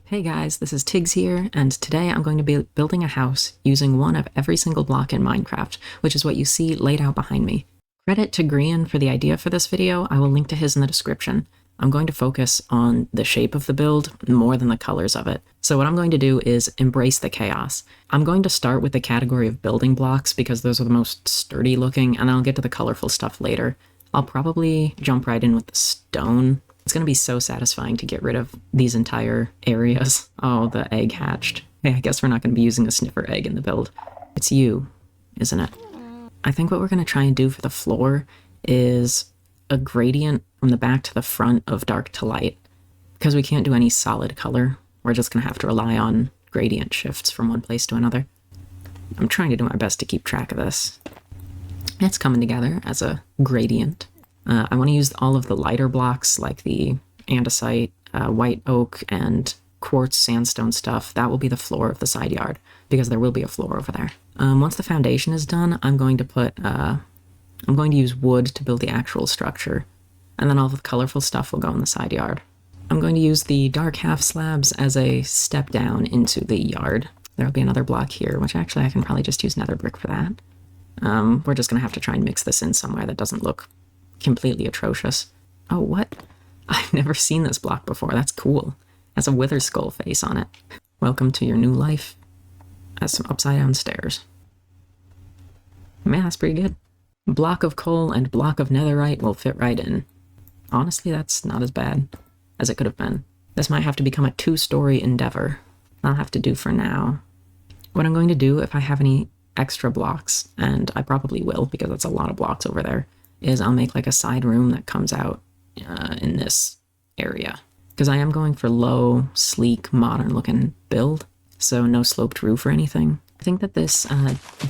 Hey guys, this is Tiggs here, and today I'm going to be building a house using one of every single block in Minecraft, which is what you see laid out behind me. Credit to Grian for the idea for this video. I will link to his in the description. I'm going to focus on the shape of the build more than the colors of it. So what I'm going to do is embrace the chaos. I'm going to start with the category of building blocks because those are the most sturdy looking, and I'll get to the colorful stuff later. I'll probably jump right in with the stone. It's going to be so satisfying to get rid of these entire areas. Oh, the egg hatched. Hey, I guess we're not going to be using a sniffer egg in the build. It's you, isn't it? I think what we're going to try and do for the floor is a gradient from the back to the front of dark to light. Because we can't do any solid color, we're just going to have to rely on gradient shifts from one place to another. I'm trying to do my best to keep track of this. It's coming together as a gradient. I want to use all of the lighter blocks like the andesite, white oak, and quartz sandstone stuff. That will be the floor of the side yard because there will be a floor over there. Once the foundation is done, I'm going to use wood to build the actual structure, and then all the colorful stuff will go in the side yard. I'm going to use the dark half slabs as a step down into the yard. There'll be another block here, which actually I can probably just use nether brick for that. We're just going to have to try and mix this in somewhere that doesn't look completely atrocious. Oh, what? I've never seen this block before. That's cool. It has a wither skull face on it. Welcome to your new life. Has some upside down stairs. Man, that's pretty good. Block of coal and block of netherite will fit right in. Honestly, that's not as bad as it could have been. This might have to become a 2-story endeavor. I'll have to do for now. What I'm going to do if I have any extra blocks, and I probably will because that's a lot of blocks over there, is I'll make like a side room that comes out in this area. Because I am going for low, sleek, modern looking build, so no sloped roof or anything. I think that this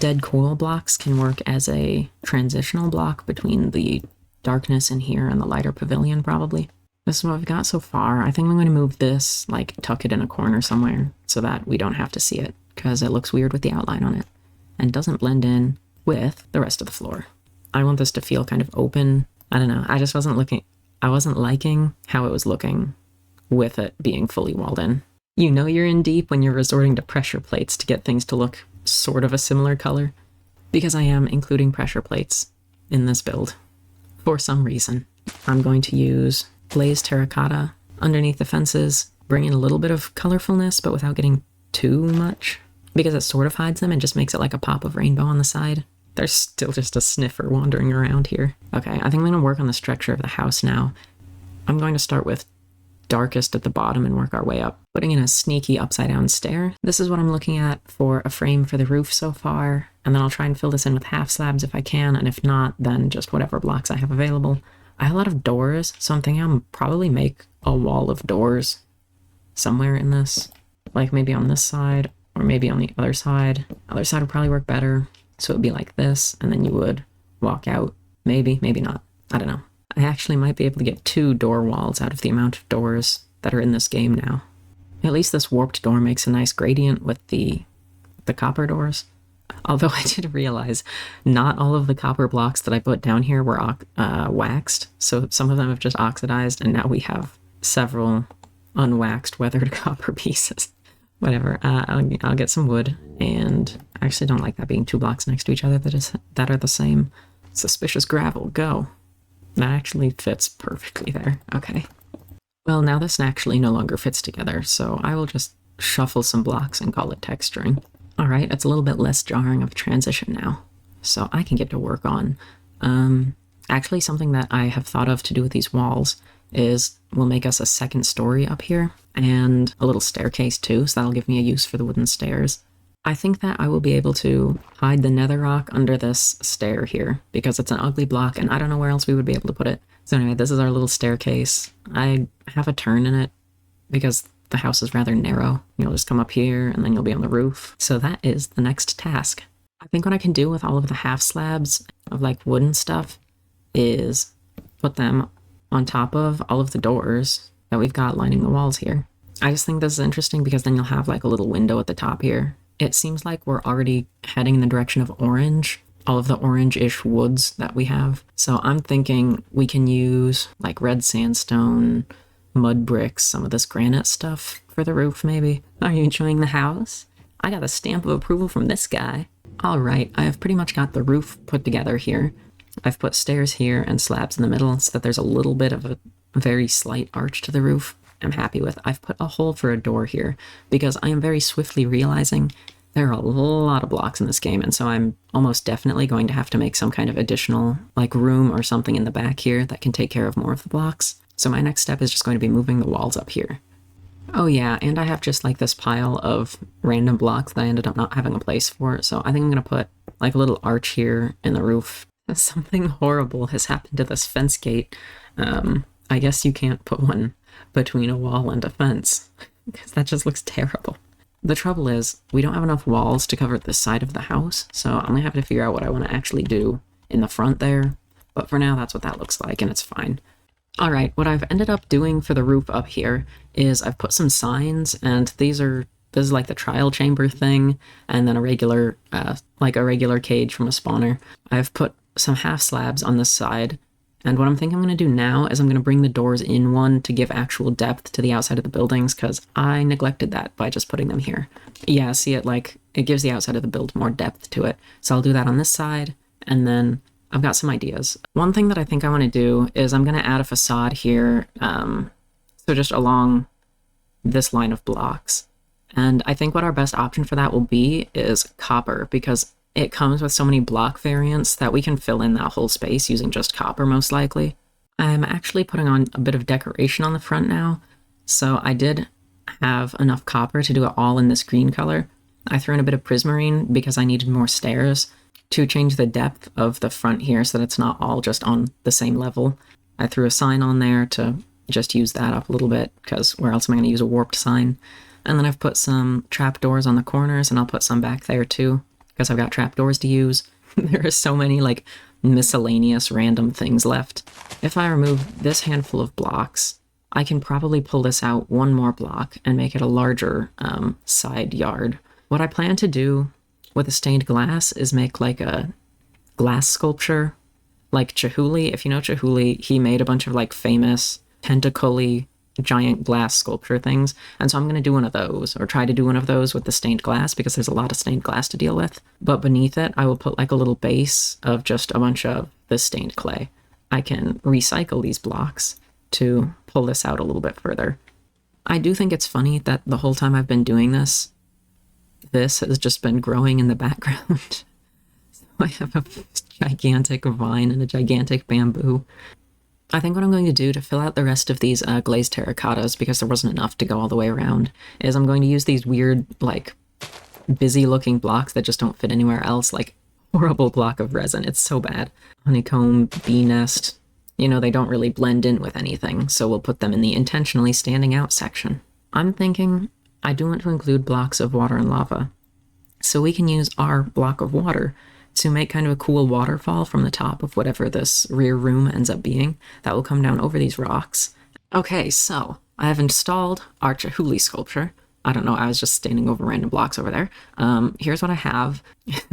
dead coral blocks can work as a transitional block between the darkness in here and the lighter pavilion probably. This is what we've got so far. I think I'm going to move this, like tuck it in a corner somewhere so that we don't have to see it because it looks weird with the outline on it and doesn't blend in with the rest of the floor. I want this to feel kind of open. I don't know. I wasn't liking how it was looking with it being fully walled in. You know you're in deep when you're resorting to pressure plates to get things to look sort of a similar color. Because I am including pressure plates in this build. For some reason. I'm going to use glazed terracotta underneath the fences, bring in a little bit of colorfulness, but without getting too much. Because it sort of hides them and just makes it like a pop of rainbow on the side. There's still just a sniffer wandering around here. Okay, I think I'm going to work on the structure of the house now. I'm going to start with darkest at the bottom and work our way up, putting in a sneaky upside down stair. This is what I'm looking at for a frame for the roof so far, and then I'll try and fill this in with half slabs if I can, and if not, then just whatever blocks I have available. I have a lot of doors, so I'm thinking I'll probably make a wall of doors somewhere in this, like maybe on this side, or maybe on the other side. Other side would probably work better. So it would be like this, and then you would walk out. Maybe, maybe not. I don't know. I actually might be able to get 2 door walls out of the amount of doors that are in this game now. At least this warped door makes a nice gradient with the copper doors. Although I did realize not all of the copper blocks that I put down here were waxed. So some of them have just oxidized, and now we have several unwaxed weathered copper pieces. Whatever, I'll get some wood, and I actually don't like that being 2 blocks next to each other that are the same. Suspicious gravel, go. That actually fits perfectly there, okay. Well, now this actually no longer fits together, so I will just shuffle some blocks and call it texturing. Alright, it's a little bit less jarring of a transition now, so I can get to work on. Actually, something that I have thought of to do with these walls is we'll make us a 2nd story up here, and a little staircase too, so that'll give me a use for the wooden stairs. I think that I will be able to hide the nether rock under this stair here, because it's an ugly block, and I don't know where else we would be able to put it. So anyway, this is our little staircase. I have a turn in it, because the house is rather narrow. You'll just come up here, and then you'll be on the roof. So that is the next task. I think what I can do with all of the half slabs of like wooden stuff is put them on top of all of the doors that we've got lining the walls here. I just think this is interesting because then you'll have like a little window at the top here. It seems like we're already heading in the direction of orange, all of the orange-ish woods that we have. So I'm thinking we can use like red sandstone, mud bricks, some of this granite stuff for the roof, maybe. Are you enjoying the house? I got a stamp of approval from this guy. All right, I have pretty much got the roof put together here. I've put stairs here and slabs in the middle so that there's a little bit of a very slight arch to the roof. I'm happy with. I've put a hole for a door here because I am very swiftly realizing there are a lot of blocks in this game, and so I'm almost definitely going to have to make some kind of additional like room or something in the back here that can take care of more of the blocks. So my next step is just going to be moving the walls up here. Oh yeah, and I have just like this pile of random blocks that I ended up not having a place for, so I think I'm going to put like a little arch here in the roof. Something horrible has happened to this fence gate. I guess you can't put one between a wall and a fence, because that just looks terrible. The trouble is, we don't have enough walls to cover this side of the house, so I'm going to have to figure out what I want to actually do in the front there, but for now that's what that looks like, and it's fine. Alright, what I've ended up doing for the roof up here is I've put some signs, and this is like the trial chamber thing, and then a regular cage from a spawner. I've put some half slabs on this side, and what I'm thinking I'm going to do now is I'm going to bring the doors in one to give actual depth to the outside of the buildings, because I neglected that by just putting them here. Yeah, see it gives the outside of the build more depth to it. So I'll do that on this side, and then I've got some ideas. One thing that I think I want to do is I'm going to add a facade here, so just along this line of blocks. And I think what our best option for that will be is copper, because it comes with so many block variants that we can fill in that whole space using just copper most likely. I'm actually putting on a bit of decoration on the front now, so I did have enough copper to do it all in this green color. I threw in a bit of prismarine because I needed more stairs to change the depth of the front here so that it's not all just on the same level. I threw a sign on there to just use that up a little bit, because where else am I going to use a warped sign? And then I've put some trapdoors on the corners, and I'll put some back there too, because I've got trapdoors to use. There are so many like miscellaneous random things left. If I remove this handful of blocks, I can probably pull this out one more block and make it a larger side yard. What I plan to do with the stained glass is make like a glass sculpture, like Chihuly. If you know Chihuly, he made a bunch of like famous tentacle-y giant glass sculpture things, and so I'm going to do one of those, or try to do one of those with the stained glass, because there's a lot of stained glass to deal with. But beneath it, I will put like a little base of just a bunch of this stained clay. I can recycle these blocks to pull this out a little bit further. I do think it's funny that the whole time I've been doing this has just been growing in the background. So I have a gigantic vine and a gigantic bamboo. I think what I'm going to do to fill out the rest of these glazed terracottas, because there wasn't enough to go all the way around, is I'm going to use these weird, like, busy-looking blocks that just don't fit anywhere else, like horrible block of resin. It's so bad. Honeycomb, bee nest, you know, they don't really blend in with anything, so we'll put them in the intentionally standing out section. I'm thinking I do want to include blocks of water and lava, so we can use our block of water to make kind of a cool waterfall from the top of whatever this rear room ends up being that will come down over these rocks. Okay, so I have installed our Chihuly sculpture. I don't know, I was just standing over random blocks over there. Here's what I have.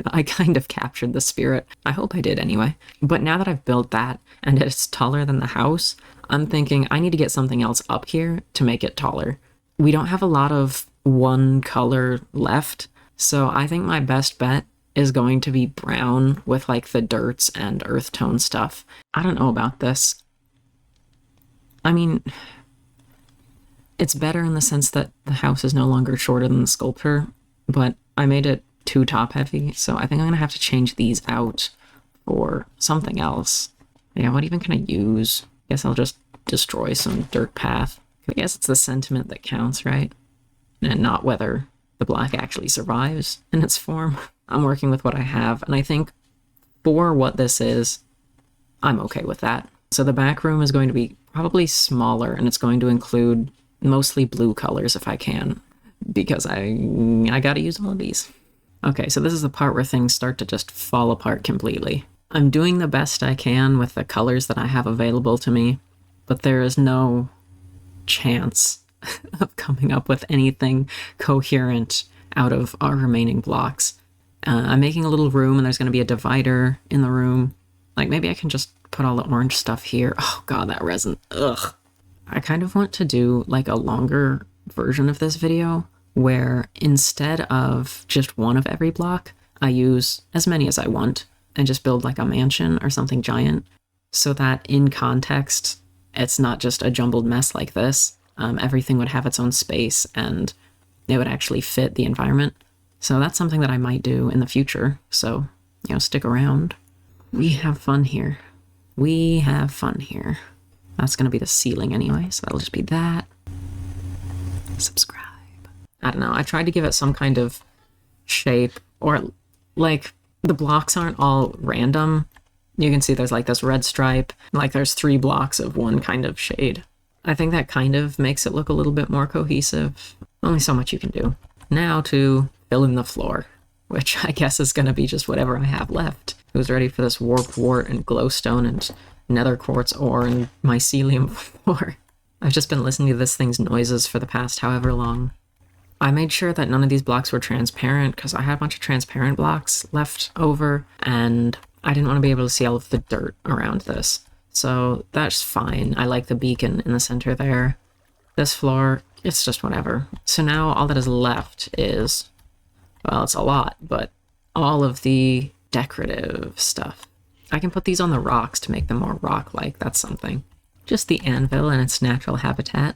I kind of captured the spirit. I hope I did anyway. But now that I've built that and it's taller than the house, I'm thinking I need to get something else up here to make it taller. We don't have a lot of one color left, so I think my best bet is going to be brown with like the dirts and earth tone stuff. I don't know about this. I mean, it's better in the sense that the house is no longer shorter than the sculpture, but I made it too top heavy, so I think I'm gonna have to change these out for something else. Yeah, what even can I use? Guess I'll just destroy some dirt path. I guess it's the sentiment that counts, right? And not whether the block actually survives in its form. I'm working with what I have, and I think for what this is, I'm okay with that. So the back room is going to be probably smaller, and it's going to include mostly blue colors if I can, because I gotta use all of these. Okay, so this is the part where things start to just fall apart completely. I'm doing the best I can with the colors that I have available to me, but there is no chance of coming up with anything coherent out of our remaining blocks. I'm making a little room, and there's going to be a divider in the room. Like, maybe I can just put all the orange stuff here. Oh god, that resin. Ugh. I kind of want to do like a longer version of this video where instead of just one of every block, I use as many as I want and just build like a mansion or something giant so that in context, it's not just a jumbled mess like this. Everything would have its own space and it would actually fit the environment. So that's something that I might do in the future. So, you know, stick around. We have fun here. We have fun here. That's going to be the ceiling anyway, so that'll just be that. Subscribe. I don't know. I tried to give it some kind of shape, or like the blocks aren't all random. You can see there's like this red stripe, like there's 3 blocks of one kind of shade. I think that kind of makes it look a little bit more cohesive. Only so much you can do. Now to fill in the floor, which I guess is going to be just whatever I have left. Who's ready for this warped wart and glowstone and nether quartz ore and mycelium floor? I've just been listening to this thing's noises for the past however long. I made sure that none of these blocks were transparent because I had a bunch of transparent blocks left over and I didn't want to be able to see all of the dirt around this. So that's fine. I like the beacon in the center there. This floor, it's just whatever. So now all that is left is, well, it's a lot, but all of the decorative stuff. I can put these on the rocks to make them more rock-like. That's something. Just the anvil in its natural habitat,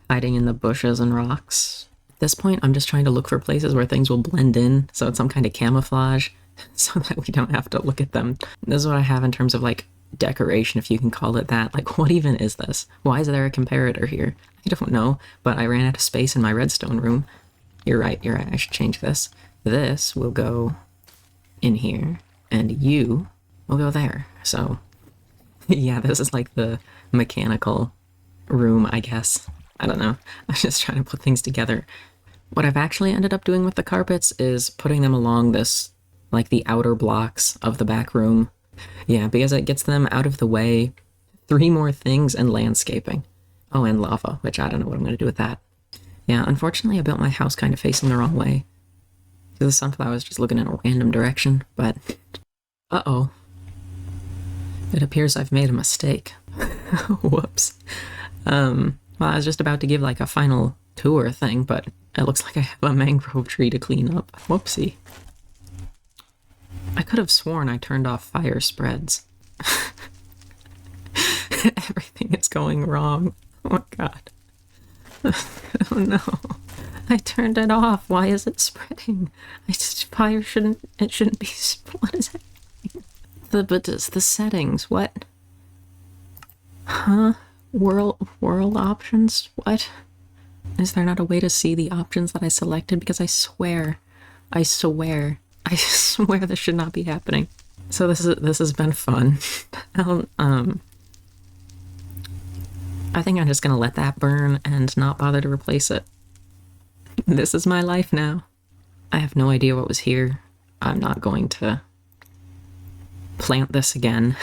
hiding in the bushes and rocks. At this point, I'm just trying to look for places where things will blend in, so it's some kind of camouflage, so that we don't have to look at them. This is what I have in terms of, like, decoration, if you can call it that. Like, what even is this? Why is there a comparator here? I don't know, but I ran out of space in my redstone room. You're right, I should change this. This will go in here, and you will go there. So, yeah, this is like the mechanical room, I guess. I don't know. I'm just trying to put things together. What I've actually ended up doing with the carpets is putting them along this, like the outer blocks of the back room. Yeah, because it gets them out of the way. 3 more things and landscaping. Oh, and lava, which I don't know what I'm going to do with that. Yeah, unfortunately I built my house kind of facing the wrong way. The sunflower was just looking in a random direction, but... Uh-oh. It appears I've made a mistake. Whoops. Well, I was just about to give like a final tour thing, but it looks like I have a mangrove tree to clean up. Whoopsie. I could have sworn I turned off fire spreads. Everything is going wrong. Oh my god. Oh no. I turned it off. Why is it spreading? Fire shouldn't be, what is happening? But it's the settings, what? Huh? World options? What? Is there not a way to see the options that I selected? Because I swear this should not be happening. So this has been fun. I think I'm just gonna let that burn and not bother to replace it. This is my life now. I have no idea what was here. I'm not going to plant this again.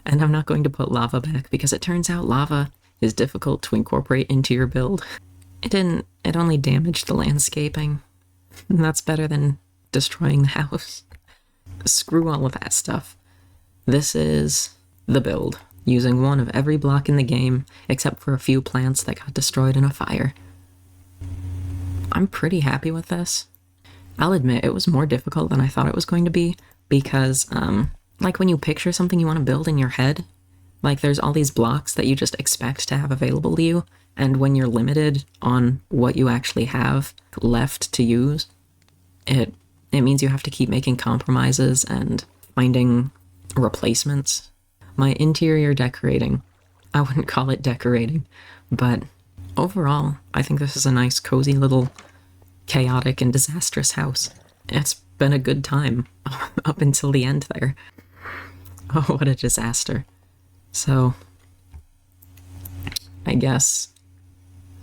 And I'm not going to put lava back because it turns out lava is difficult to incorporate into your build. It only damaged the landscaping. And that's better than destroying the house. Screw all of that stuff. This is the build, using one of every block in the game, except for a few plants that got destroyed in a fire. I'm pretty happy with this. I'll admit, it was more difficult than I thought it was going to be, because, like when you picture something you want to build in your head, like there's all these blocks that you just expect to have available to you, and when you're limited on what you actually have left to use, it means you have to keep making compromises and finding replacements. My interior decorating, I wouldn't call it decorating, but overall, I think this is a nice, cozy little chaotic and disastrous house. It's been a good time up until the end there. Oh, what a disaster. So, I guess,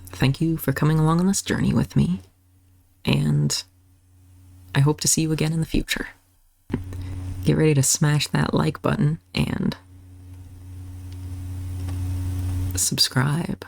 thank you for coming along on this journey with me, and I hope to see you again in the future. Get ready to smash that like button and subscribe.